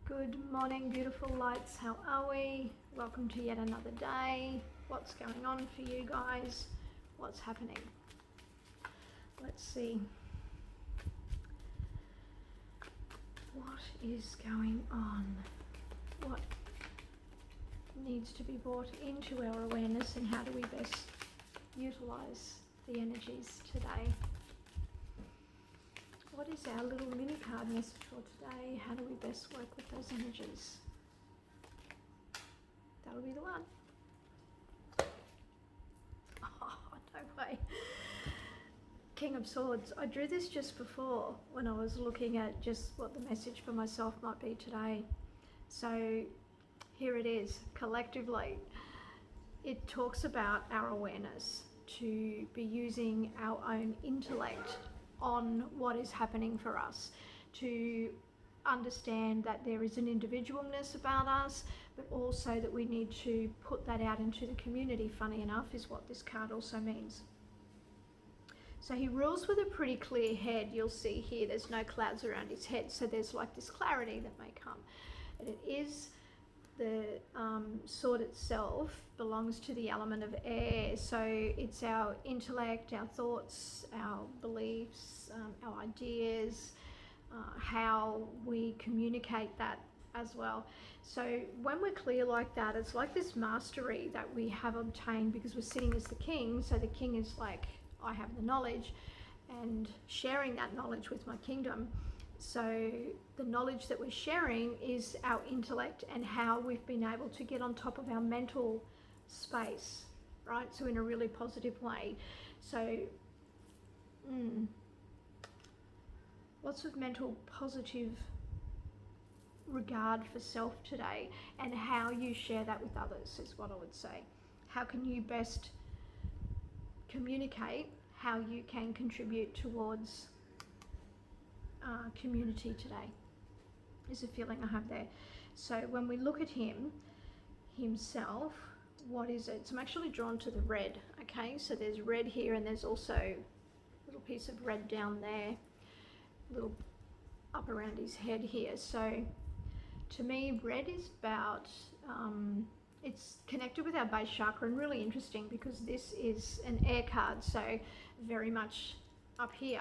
Good morning, beautiful lights. How are we? Welcome to yet another day. What's going on for you guys? What's happening? Let's see. What is going on? What needs to be brought into our awareness, and how do we best utilize the energies today? What is our little mini card message for today? How do we best work with those energies? That'll be the one. Oh, no way. King of Swords. I drew this just before when I was looking at just what the message for myself might be today. So here it is, collectively. It talks about our awareness to be using our own intellect on what is happening for us, to understand that there is an individualness about us, but also that we need to put that out into the community, funny enough, is what this card also means. So he rules with a pretty clear head. You'll see here there's no clouds around his head, so there's like this clarity that may come. And it is the sword itself belongs to the element of air, so it's our intellect, our thoughts, our beliefs, our ideas, how we communicate that as well. So when we're clear like that, it's like this mastery that we have obtained because we're sitting as the king. So the king is like, I have the knowledge, and sharing that knowledge with my kingdom. So the knowledge that we're sharing is our intellect and how we've been able to get on top of our mental space, right? So in a really positive way. So lots of mental positive regard for self today, and how you share that with others is what I would say. How can you best communicate how you can contribute towards community today is a feeling I have there. So when we look at him himself, what is it? So I'm actually drawn to the red. Okay, so there's red here, and there's also a little piece of red down there, a little up around his head here. So to me, red is about it's connected with our base chakra, and really interesting because this is an air card, so very much up here.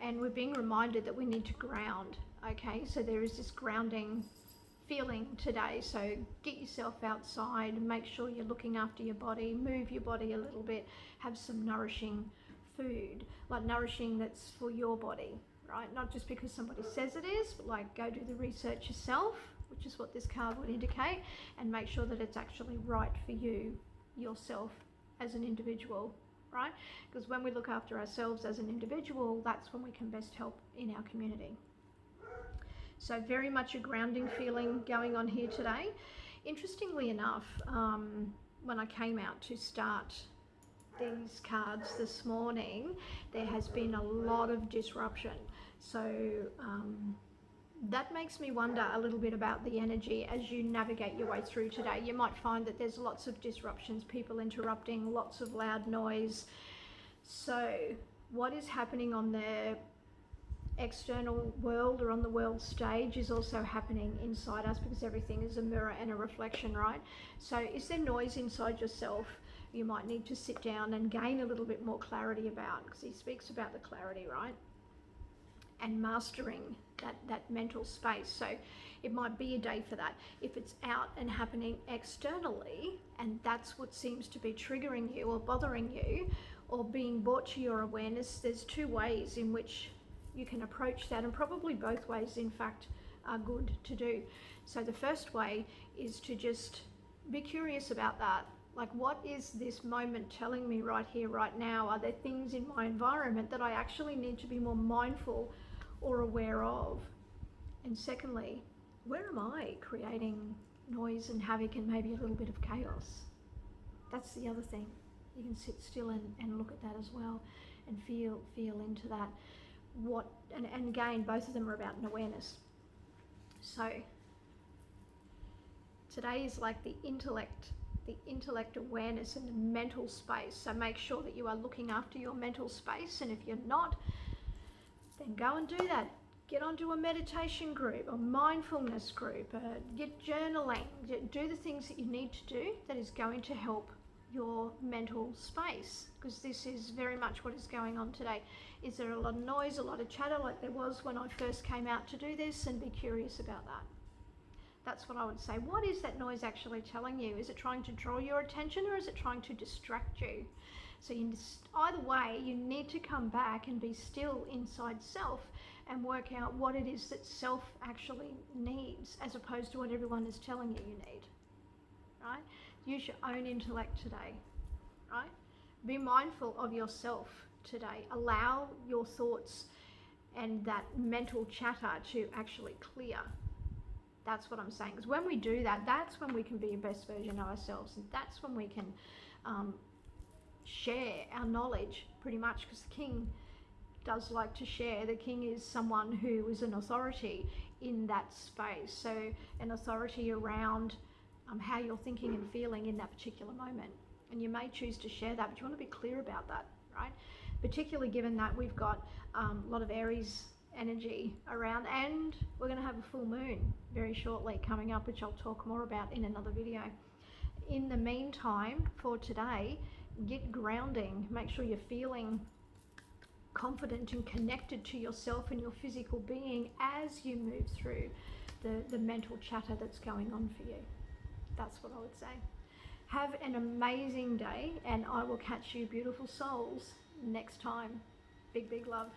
And we're being reminded that we need to ground, okay? So there is this grounding feeling today. So get yourself outside, make sure you're looking after your body, move your body a little bit, have some nourishing food, like nourishing that's for your body, right? Not just because somebody says it is, but like go do the research yourself, which is what this card would indicate, and make sure that it's actually right for you, yourself as an individual. Right? Because when we look after ourselves as an individual, that's when we can best help in our community. So very much a grounding feeling going on here today. Interestingly enough, when I came out to start these cards this morning, there has been a lot of disruption. So that makes me wonder a little bit about the energy as you navigate your way through today. You might find that there's lots of disruptions, people interrupting, lots of loud noise. So what is happening on the external world or on the world stage is also happening inside us, because everything is a mirror and a reflection, right? So is there noise inside yourself you might need to sit down and gain a little bit more clarity about, because he speaks about the clarity, right? And mastering that mental space. So it might be a day for that. If it's out and happening externally, and that's what seems to be triggering you or bothering you or being brought to your awareness, there's two ways in which you can approach that, and probably both ways in fact are good to do. So the first way is to just be curious about that. Like, what is this moment telling me right here, right now? Are there things in my environment that I actually need to be more mindful or aware of? And secondly, where am I creating noise and havoc and maybe a little bit of chaos? That's the other thing. You can sit still and look at that as well, and feel into that. And again, both of them are about an awareness. So today is like the intellect awareness and the mental space. So make sure that you are looking after your mental space, and if you're not, then go and do that. Get onto a meditation group, a mindfulness group, get journaling, do the things that you need to do that is going to help your mental space, because this is very much what is going on today. Is there a lot of noise, a lot of chatter like there was when I first came out to do this? And be curious about that. That's what I would say. What is that noise actually telling you? Is it trying to draw your attention, or is it trying to distract you? So either way, you need to come back and be still inside self and work out what it is that self actually needs, as opposed to what everyone is telling you you need, right? Use your own intellect today, right? Be mindful of yourself today. Allow your thoughts and that mental chatter to actually clear. That's what I'm saying. Because when we do that, that's when we can be the best version of ourselves. And that's when we can share our knowledge, pretty much, because the king does like to share. The king is someone who is an authority in that space. So an authority around how you're thinking and feeling in that particular moment. And you may choose to share that, but you want to be clear about that, right? Particularly given that we've got a lot of Aries energy around, and we're going to have a full moon very shortly coming up, which I'll talk more about in another video. In the meantime, for today, get grounding. Make sure you're feeling confident and connected to yourself and your physical being as you move through the mental chatter that's going on for you. That's what I would say. Have an amazing day, and I will catch you beautiful souls next time. Big, big love.